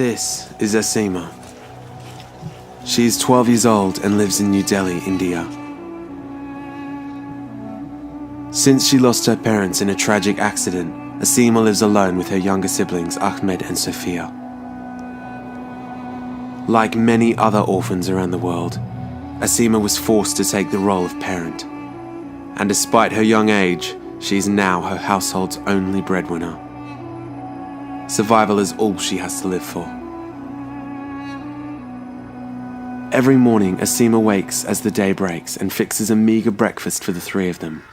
This is Asiya. She is 12 years old and lives in New Delhi, India. Since she lost her parents in a tragic accident, Asiya lives alone with her younger siblings Ahmed and Sophia. Like many other orphans around the world, Asiya was forced to take the role of parent. And despite her young age, she is now her household's only breadwinner. Survival is all she has to live for. Every morning, Asiya wakes as the day breaks and fixes a meager breakfast for the three of them.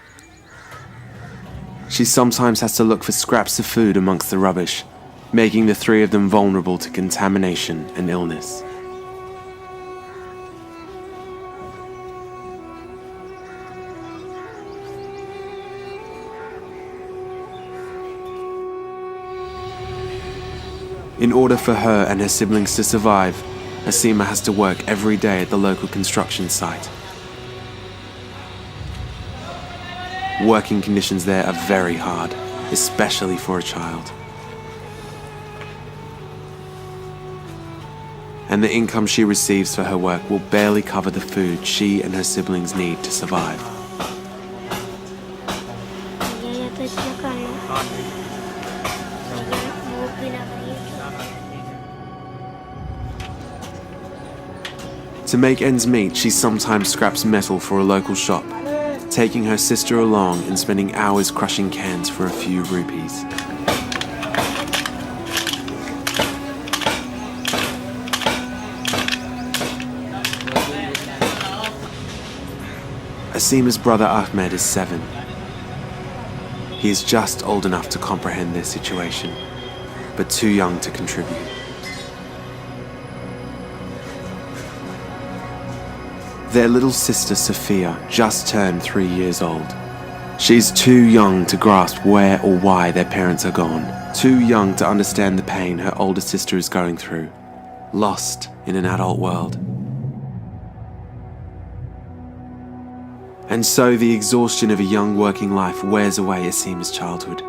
She sometimes has to look for scraps of food amongst the rubbish, making the three of them vulnerable to contamination and illness. In order for her and her siblings to survive, Asiya has to work every day at the local construction site. Working conditions there are very hard, especially for a child. And the income she receives for her work will barely cover the food she and her siblings need to survive. To make ends meet, she sometimes scraps metal for a local shop, taking her sister along and spending hours crushing cans for a few rupees. Asiya's brother Ahmed is 7. He is just old enough to comprehend their situation, but too young to contribute. Their little sister Sophia just turned 3 years old. She's too young to grasp where or why their parents are gone, too young to understand the pain her older sister is going through, lost in an adult world. And so the exhaustion of a young working life wears away Asiya's childhood,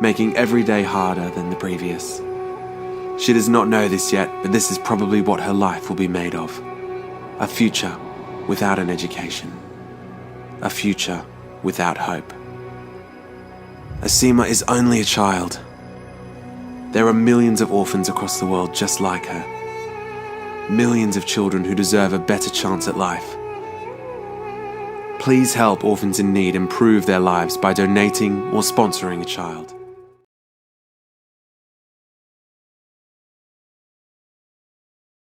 making every day harder than the previous. She does not know this yet, but this is probably what her life will be made of. A future without an education. A future without hope. Asiya is only a child. There are millions of orphans across the world just like her. Millions of children who deserve a better chance at life. Please help orphans in need improve their lives by donating or sponsoring a child.